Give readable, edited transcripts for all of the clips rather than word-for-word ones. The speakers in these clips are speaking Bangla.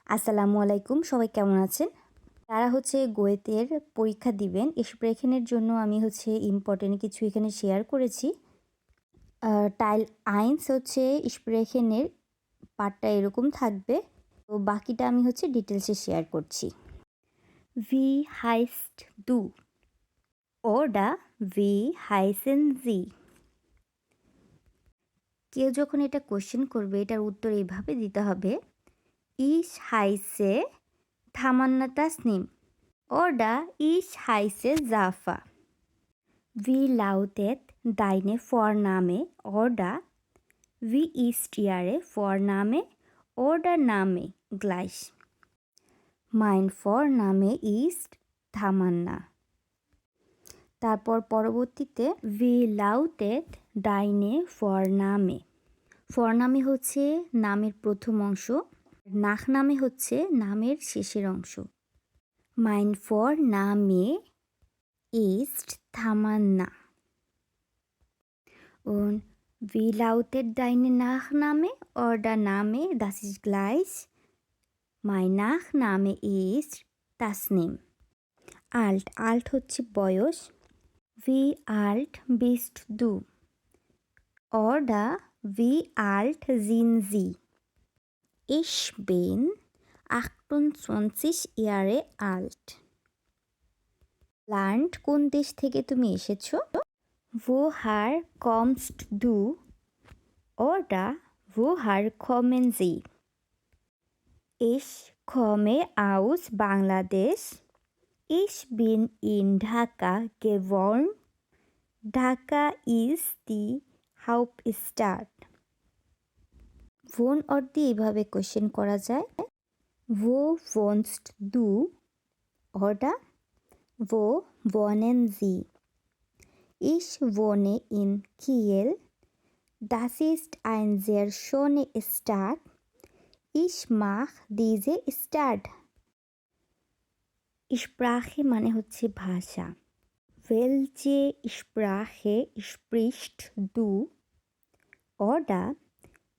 আসসালামু আলাইকুম, সবাই কেমন আছেন? যারা গোয়েতের পরীক্ষা দিবেন, স্প্রেখেনের জন্য আমি ইম্পর্টেন্ট কিছু এখানে শেয়ার করেছি। টাইল 1 স্প্রেখেনের পার্টটা এরকম থাকবে। তো বাকিটা আমি ডিটেলসে শেয়ার করছি। Wie heißt du? Oder wie heißen Sie? কেউ যখন এটা কোয়েশ্চেন করবে, এটার উত্তর এইভাবে দিতে হবে: Ich heiße Tamanna Tasnim. Oder ich heiße Safa. Wie lautet deine Vorname oder wie ist ihre Vorname oder Name gleich? Mein Vorname ist Tamanna. তারপর পরবর্তীতে wie lautet deine Vorname? Vorname হচ্ছে নামের প্রথম অংশ, Nachname হচ্ছে নামের শেষের অংশ। Mein Vorname ist Tamanna. Und wie lautet deine Nachname oder Name? Das ist gleich. Mein Nachname ist Tasnim. Alt. Alt হচ্ছে বয়স। Wie alt bist du? Oder wie alt sind Sie? Ich bin 28 Jahre alt. Land কোন দেশ থেকে তুমি এসেছো? Woher kommst du? Oder woher kommen Sie? Ich komme aus Bangladesch. Ich bin in Dhaka geboren. Dhaka ist die Hauptstadt. Wohn অর্থে এইভাবে কোশ্চেন করা যায়: Wo wohnst du? Oder wo wohnen Sie? Ich wohne in Kiel. Das ist eine sehr schöne Stadt. Ich mag diese Stadt. Sprache মানে হচ্ছে ভাষা। Welche Sprache sprichst du? Oder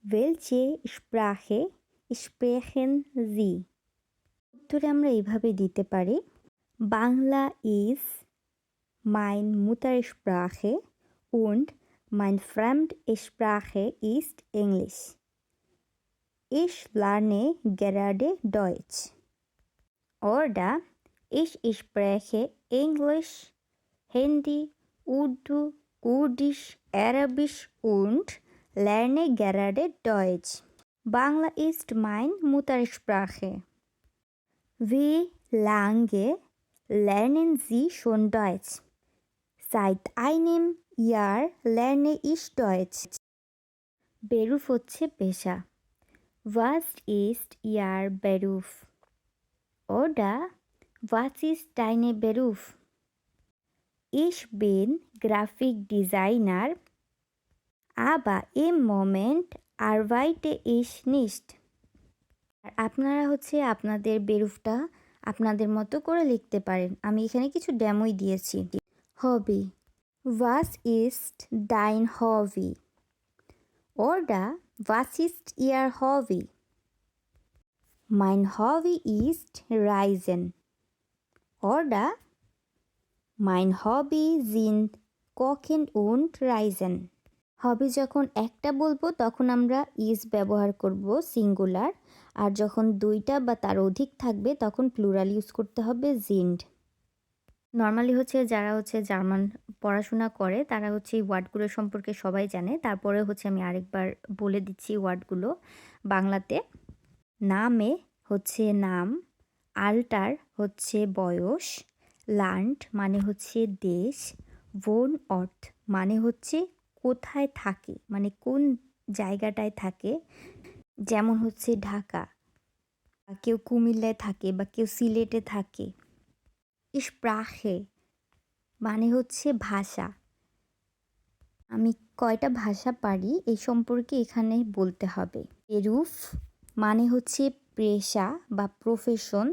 welche Sprache sprechen Sie? উত্তরে আমরা এইভাবে দিতে পারি: Bangla ist mein Muttersprache und meine Fremdsprache ist Englisch. Ich lerne gerade Deutsch. Oder ich spreche Englisch, Hindi, Urdu, Kurdisch, Arabisch und lerne gerade Deutsch. Bangla ist meine Muttersprache. Wie lange lernen Sie schon Deutsch? Seit einem Jahr lerne ich Deutsch. Beruf হচ্ছে পেশা। Was ist Ihr Beruf? Oder was ist deine Beruf? Ich bin Grafikdesigner, aber im Moment arbeite ich nicht. আর আপনারা আপনাদের বেরুফটা আপনাদের মতো করে লিখতে পারেন। আমি এখানে কিছু ডেমোই দিয়েছি। Hobby. Was ist dein Hobby? Oder was ist Ihr Hobby? Mein Hobby ist Reisen. Oder mein Hobby sind Kochen und Reisen. হবি যখন একটা বলবো তখন আমরা ইজ ব্যবহার করব সিঙ্গুলার, আর যখন দুইটা বা তার অধিক থাকবে তখন প্লুরাল ইউজ করতে হবে জিন্ড। নর্মালি যারা জার্মান পড়াশোনা করে তারা এই ওয়ার্ডগুলো সম্পর্কে সবাই জানে। তারপরে আমি আরেকবার বলে দিচ্ছি ওয়ার্ডগুলো বাংলাতে। নামে নাম, আল্টার বয়স, লান্ড মানে দেশ, ভোন অর্থ মানে কোথায় থাকে, মানে কোন জায়গাটায় থাকে। যেমন ঢাকা, কেউ কুমিল্লায় থাকে বা কেউ সিলেটে থাকে। স্প্রাখে মানে ভাষা, আমি কয়টা ভাষা পারি এই সম্পর্কে এখানে বলতে হবে। বেরুফ মানে পেশা বা প্রফেশন,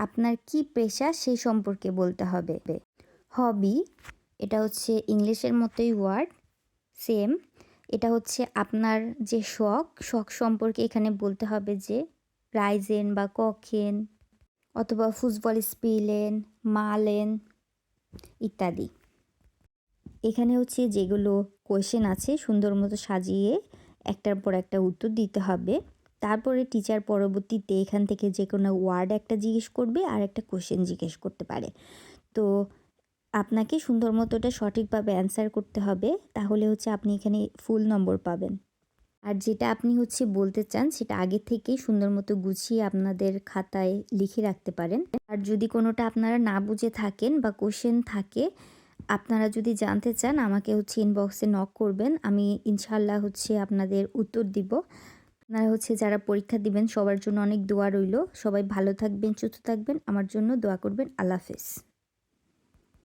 আপনার কি পেশা সেই সম্পর্কে বলতে হবে। হবি এটা ইংলিশের মতোই ওয়ার্ড, সেম। এটা আপনার যে শখ সম্পর্কে এখানে বলতে হবে যে রাইজেন বা কখেন অথবা ফুসবল স্পিলেন, মালেন ইত্যাদি। এখানে হচ্ছে যেগুলো কোয়েশ্চেন আছে সুন্দর মতো সাজিয়ে একটার পর একটা উত্তর দিতে হবে। তারপরে টিচার পরবর্তীতে এখান থেকে যে কোনো ওয়ার্ড একটা জিজ্ঞেস করবে আর একটা কোয়েশ্চেন জিজ্ঞেস করতে পারে। তো আপনাকে সুন্দর মতো ওটা সঠিকভাবে অ্যান্সার করতে হবে, তাহলে হচ্ছে আপনি এখানে ফুল নম্বর পাবেন। আর যেটা আপনি হচ্ছে বলতে চান সেটা আগে থেকেই সুন্দর মতো গুছিয়ে আপনাদের খাতায় লিখে রাখতে পারেন। আর যদি কোনোটা আপনারা না বুঝে থাকেন বা কোশ্চেন থাকে, আপনারা যদি জানতে চান আমাকে হচ্ছে ইনবক্সে নক করবেন, আমি ইনশাল্লাহ হচ্ছে আপনাদের উত্তর দিব। আপনারা হচ্ছে যারা পরীক্ষা দিবেন সবার জন্য অনেক দোয়া রইল। সবাই ভালো থাকবেন, সুস্থ থাকবেন, আমার জন্য দোয়া করবেন। আল্লাহ হাফেজ।